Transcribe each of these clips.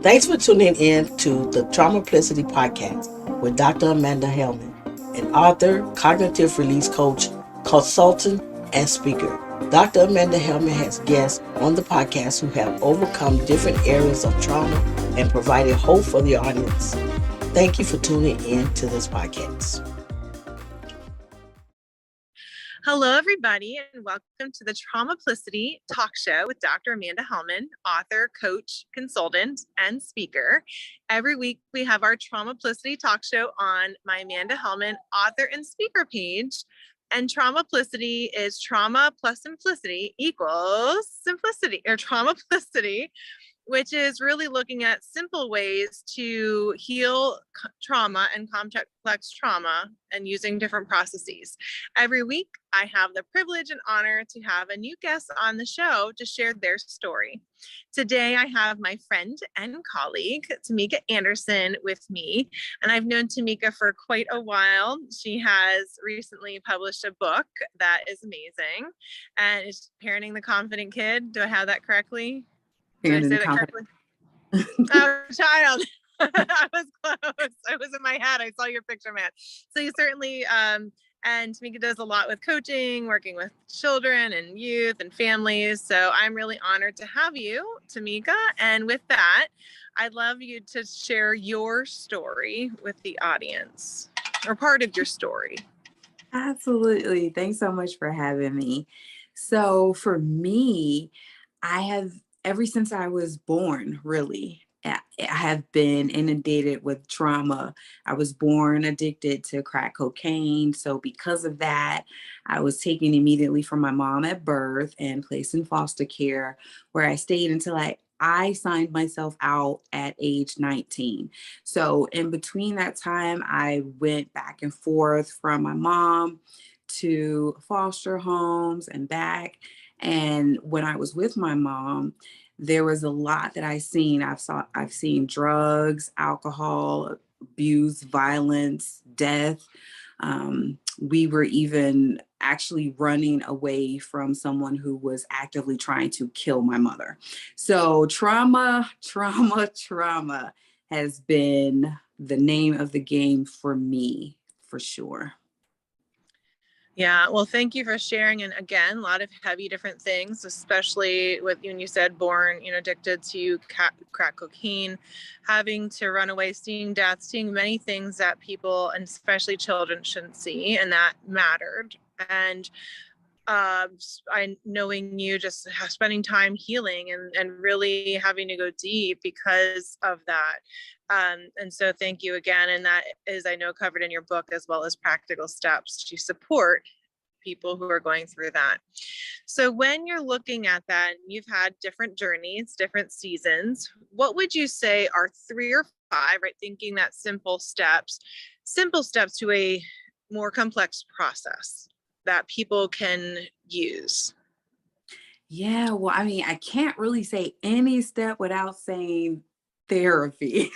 Thanks for tuning in to the Traumaplicity podcast with Dr. Amanda Helman, an author, cognitive release coach, consultant, and speaker. Dr. Amanda Helman has guests on the podcast who have overcome different areas of trauma and provided hope for the audience. Thank you for tuning in to this podcast. Hello, everybody, and welcome to the Traumaplicity talk show with Dr. Amanda Helman, author, coach, consultant, and speaker. Every week, we have our Traumaplicity talk show on my Amanda Helman author and speaker page. And Traumaplicity is trauma plus simplicity equals simplicity, or Traumaplicity, which is really looking at simple ways to heal trauma and complex trauma and using different processes. Every week, I have the privilege and honor to have a new guest on the show to share their story. Today, I have my friend and colleague, Tameka Anderson, with me. And I've known Tameka for quite a while. She has recently published a book that is amazing. And it's Parenting the Confident Kid. Do I have that correctly? Did I say that correctly? Oh, child. I was close. I was in my head. I saw your picture, man. So you certainly, and Tameka does a lot with coaching, working with children and youth and families. So I'm really honored to have you, Tameka. And with that, I'd love you to share your story with the audience, or part of your story. Absolutely. Thanks so much for having me. So for me, ever since I was born, really, I have been inundated with trauma. I was born addicted to crack cocaine. So because of that, I was taken immediately from my mom at birth and placed in foster care, where I stayed until I signed myself out at age 19. So in between that time, I went back and forth from my mom to foster homes and back. And when I was with my mom, there was a lot that I've seen drugs, alcohol, abuse, violence, death. We were even actually running away from someone who was actively trying to kill my mother. So trauma has been the name of the game for me, for sure. Yeah, well, thank you for sharing. And again, a lot of heavy different things, especially with, when you said born, addicted to crack cocaine, having to run away, seeing death, seeing many things that people, and especially children, shouldn't see. And that mattered. And knowing you, just spending time healing and really having to go deep because of that. And so thank you again. And that is, I know, covered in your book, as well as practical steps to support people who are going through that. So when you're looking at that, you've had different journeys, different seasons, what would you say are 3 or 5, right? Thinking that simple steps to a more complex process that people can use? Yeah, well, I mean, I can't really say any step without saying therapy.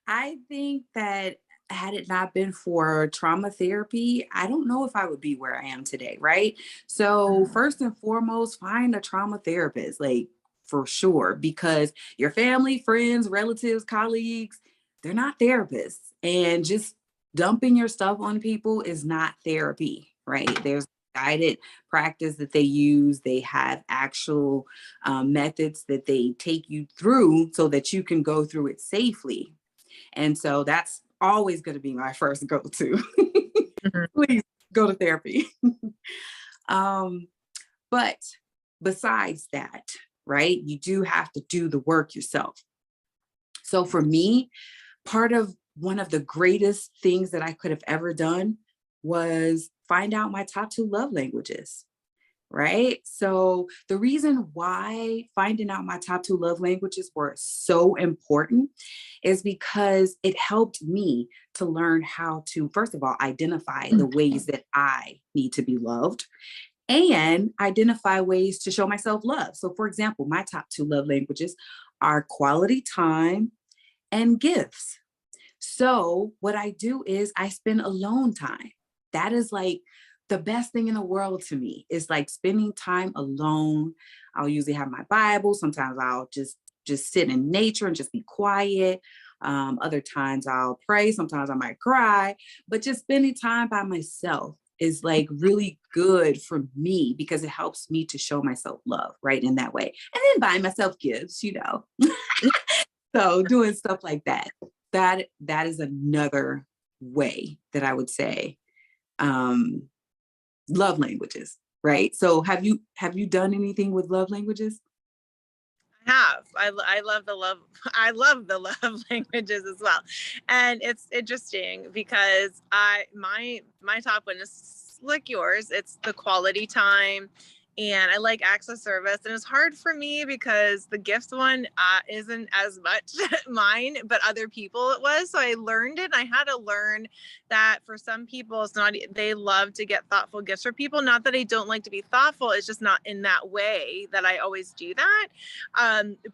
I think that had it not been for trauma therapy, I don't know if I would be where I am today, right? So first and foremost, find a trauma therapist, like for sure, because your family, friends, relatives, colleagues, they're not therapists. And just dumping your stuff on people is not therapy, right? There's guided practice that they use. They have actual methods that they take you through so that you can go through it safely. And so that's always going to be my first go-to. Please go to therapy. But besides that, right, you do have to do the work yourself. So for me, one of the greatest things that I could have ever done was find out my top 2 love languages. Right? So the reason why finding out my top 2 love languages were so important is because it helped me to learn how to, first of all, identify the ways that I need to be loved and identify ways to show myself love. So for example, my top 2 love languages are quality time and gifts. So what I do is I spend alone time. That is like the best thing in the world to me, is like spending time alone. I'll usually have my Bible. Sometimes I'll just just sit in nature and just be quiet. Other times I'll pray. Sometimes I might cry, but just spending time by myself is like really good for me because it helps me to show myself love, right? In that way. And then buying myself gifts, you know. So doing stuff like that, that is another way that I would say, love languages, right? So have you done anything with love languages? I love the love. I love the love languages as well. And it's interesting because my top one is like yours. It's the quality time. And I like acts of service. And it's hard for me because the gifts one isn't as much mine, but other people it was. So I learned it. And I had to learn that for some people, it's not, they love to get thoughtful gifts for people. Not that I don't like to be thoughtful. It's just not in that way that I always do that.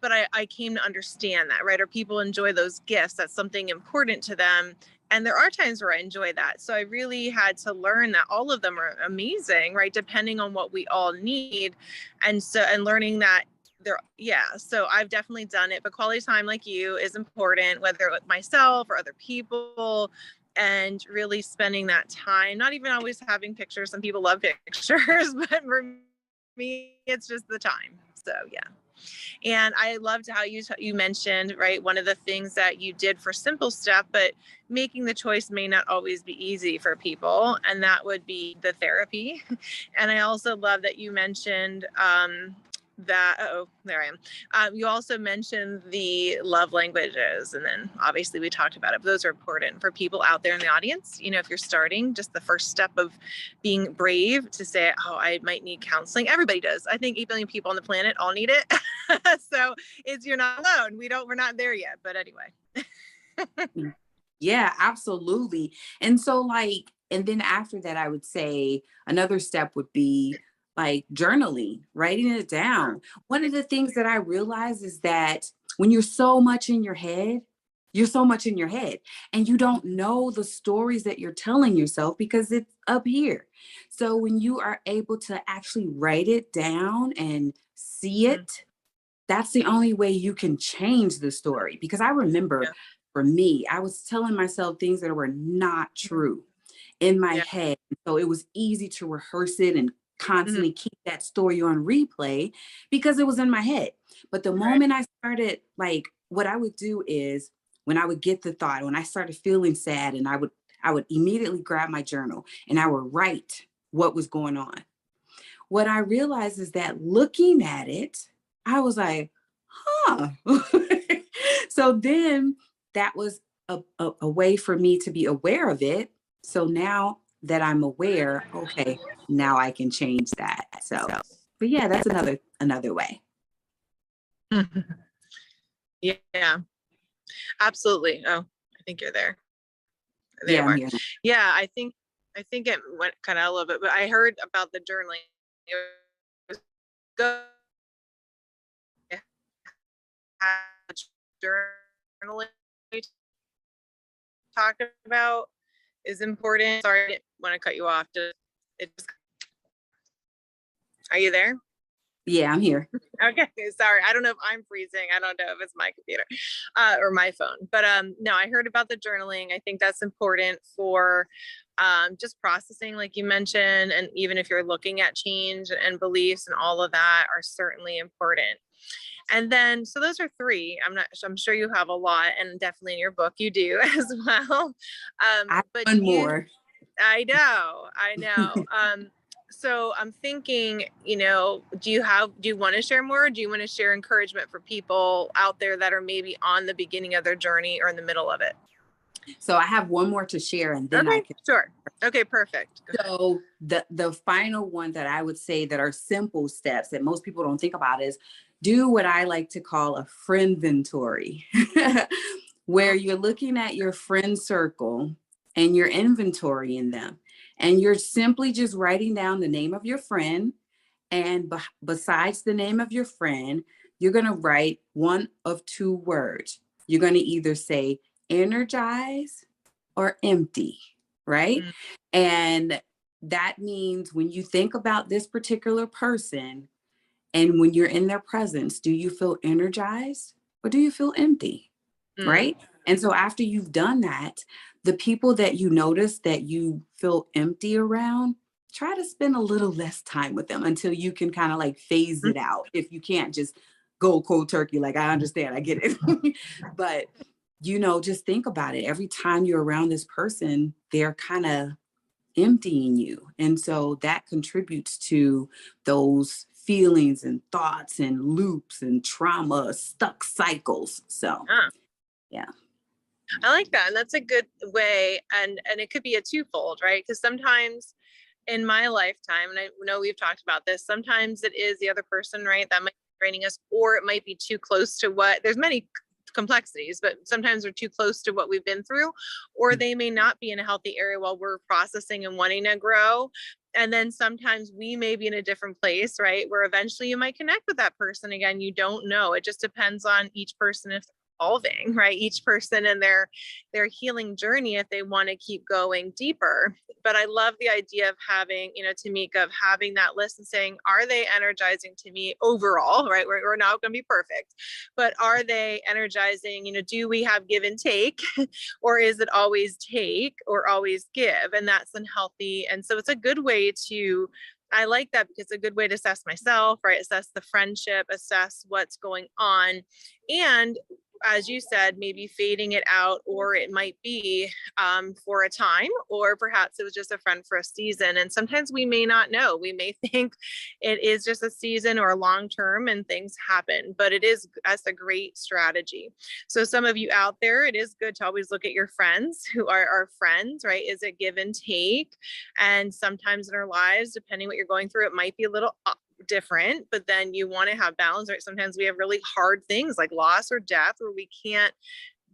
But I came to understand that, right? Or people enjoy those gifts. That's something important to them. And there are times where I enjoy that. So I really had to learn that all of them are amazing, right? Depending on what we all need. And learning that so I've definitely done it, but quality time like you is important, whether with myself or other people, and really spending that time, not even always having pictures. Some people love pictures, but for me, it's just the time. So yeah. And I loved how you mentioned, right, one of the things that you did for simple stuff, but making the choice may not always be easy for people, and that would be the therapy. And I also love that you mentioned there I am. You also mentioned the love languages, and then obviously we talked about it, but those are important for people out there in the audience. You know, if you're starting, just the first step of being brave to say, oh, I might need counseling. Everybody does. I think 8 billion people on the planet all need it. So you're not alone. We're not there yet, but anyway. Yeah, absolutely. And so like, and then after that, I would say another step would be like journaling, writing it down. One of the things that I realize is that when you're so much in your head, you're so much in your head and you don't know the stories that you're telling yourself because it's up here. So when you are able to actually write it down and see it, that's the only way you can change the story. Because I remember for me, I was telling myself things that were not true in my head. So it was easy to rehearse it and constantly keep that story on replay because it was in my head. But the moment I started, like, what I would do is when I would get the thought, when I started feeling sad, and I would immediately grab my journal and I would write what was going on. What I realized is that looking at it, I was like, huh. So then that was a way for me to be aware of it. So now that I'm aware, okay, now I can change that. So, but yeah, that's another way. Yeah, absolutely. Oh, I think you're there. There Yeah, you are. I'm here. Yeah, I think it went kind of a little bit, but I heard about the journaling. It was good. Journaling we talked about is important. Sorry, I didn't want to cut you off. Are you there? Yeah, I'm here. Okay, sorry. I don't know if I'm freezing. I don't know if it's my computer or my phone. But no, I heard about the journaling. I think that's important for just processing, like you mentioned, and even if you're looking at change and beliefs and all of that are certainly important. And then, so those are three. I'm sure you have a lot, and definitely in your book you do as well. But one more. I know. So I'm thinking, do you want to share more? Or do you want to share encouragement for people out there that are maybe on the beginning of their journey or in the middle of it? So I have one more to share and then Okay, I can. sure. Okay, perfect. So the final one that I would say that are simple steps that most people don't think about is do what I like to call a friend inventory, where you're looking at your friend circle and you're inventorying them. And you're simply just writing down the name of your friend. And besides the name of your friend, you're going to write one of two words. You're going to either say energize or empty, right? Mm-hmm. And that means when you think about this particular person and when you're in their presence, do you feel energized or do you feel empty? Right? And so after you've done that, the people that you notice that you feel empty around, try to spend a little less time with them until you can kind of like phase it out. If you can't just go cold turkey, like I understand, I get it. But, just think about it. Every time you're around this person, they're kind of emptying you. And so that contributes to those feelings and thoughts and loops and trauma, stuck cycles. So, yeah. I like that. And that's a good way. And it could be a twofold, right? Because sometimes in my lifetime, and I know we've talked about this, sometimes it is the other person, right? That might be draining us, or it might be too close to there's many complexities, but sometimes we're too close to what we've been through, or they may not be in a healthy area while we're processing and wanting to grow. And then sometimes we may be in a different place, right? Where eventually you might connect with that person again. You don't know. It just depends on each person if they're evolving, right? Each person and their healing journey, if they want to keep going deeper. But I love the idea of having, Tameka, of having that list and saying, are they energizing to me overall, right? We're not going to be perfect, but are they energizing? Do we have give and take, or is it always take or always give? And that's unhealthy. And so it's a good way to, I like that because it's a good way to assess myself, right? Assess the friendship, assess what's going on. And as you said, maybe fading it out, or it might be for a time, or perhaps it was just a friend for a season. And sometimes we may not know. We may think it is just a season or a long term and things happen, but that's a great strategy. So some of you out there, it is good to always look at your friends who are our friends, right? Is it give and take? And sometimes in our lives, depending what you're going through, it might be a little different, but then you want to have balance, right? Sometimes we have really hard things like loss or death where we can't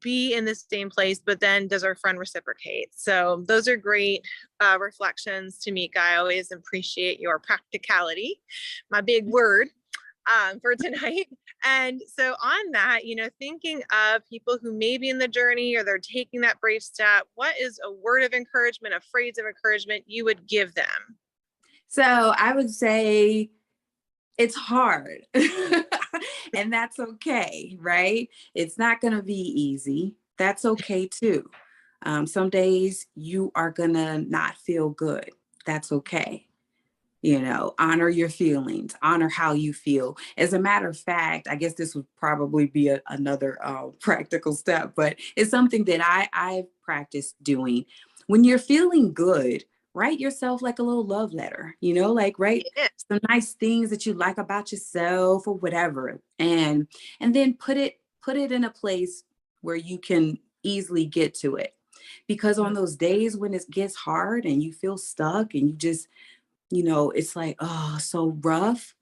be in the same place, but then does our friend reciprocate? So those are great reflections, Tameka. I always appreciate your practicality, my big word for tonight. And so on that, thinking of people who may be in the journey or they're taking that brave step, what is a word of encouragement, a phrase of encouragement you would give them? So I would say, it's hard and that's okay, right? It's not going to be easy. That's okay too. Some days you are going to not feel good. That's okay. Honor your feelings, honor how you feel. As a matter of fact, I guess this would probably be another practical step, but it's something that I've practiced doing. When you're feeling good, write yourself like a little love letter, like write some nice things that you like about yourself or whatever. And then put it in a place where you can easily get to it. Because on those days when it gets hard and you feel stuck and you just, it's like, oh, so rough,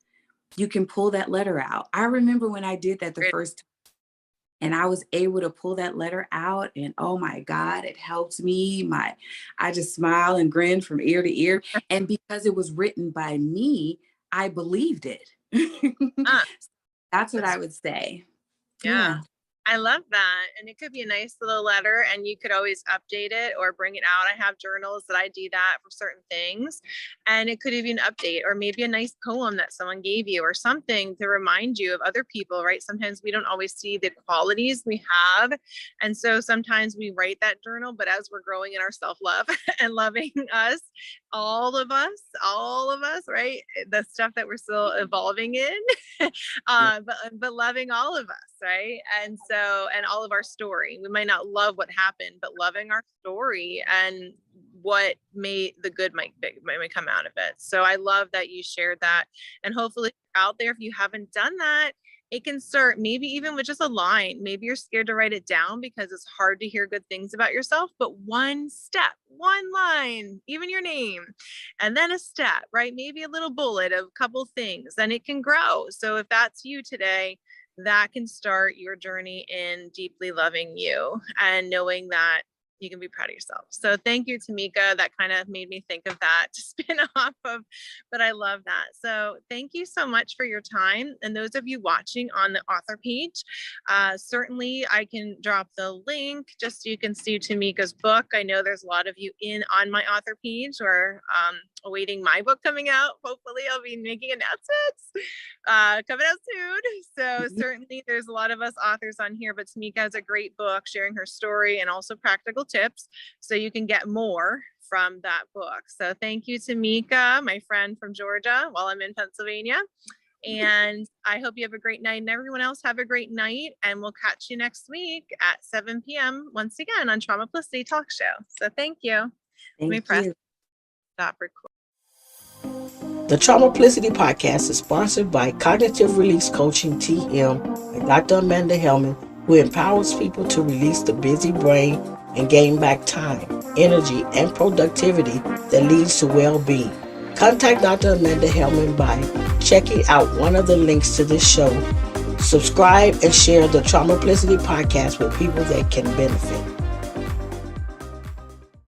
you can pull that letter out. I remember when I did that the first time, and I was able to pull that letter out, and oh my God, it helped me. I just smile and grin from ear to ear. And because it was written by me, I believed it. That's what I would say. Yeah. I love that. And it could be a nice little letter, and you could always update it or bring it out. I have journals that I do that for certain things. And it could even be an update, or maybe a nice poem that someone gave you, or something to remind you of other people, right? Sometimes we don't always see the qualities we have. And so sometimes we write that journal, but as we're growing in our self-love and loving us, all of us, right? The stuff that we're still evolving in, but loving all of us, right? And all of our story. We might not love what happened, but loving our story and what the good might come out of it. So I love that you shared that. And hopefully out there, if you haven't done that, it can start maybe even with just a line. Maybe you're scared to write it down because it's hard to hear good things about yourself, but one step, one line, even your name, and then a step, right? Maybe a little bullet of a couple things, then it can grow. So if that's you today, that can start your journey in deeply loving you and knowing that you can be proud of yourself. So thank you, Tameka. That kind of made me think of that to spin off of, but I love that. So thank you so much for your time. And those of you watching on the author page, certainly I can drop the link just so you can see Tameka's book. I know there's a lot of you on my author page who are awaiting my book coming out. Hopefully I'll be making announcements coming out soon. So certainly there's a lot of us authors on here, but Tameka has a great book sharing her story and also practical tips so you can get more from that book. So thank you, Tameka, my friend from Georgia, while I'm in Pennsylvania. And I hope you have a great night, and everyone else have a great night. And we'll catch you next week at 7 p.m. once again on Traumaplicity Talk Show. So thank you. Let me press stop record. The Traumaplicity podcast is sponsored by Cognitive Release Coaching TM by Dr. Amanda Helman, who empowers people to release the busy brain and gain back time, energy, and productivity that leads to well-being. Contact Dr. Amanda Helman by checking out one of the links to this show. Subscribe and share the Traumaplicity podcast with people that can benefit.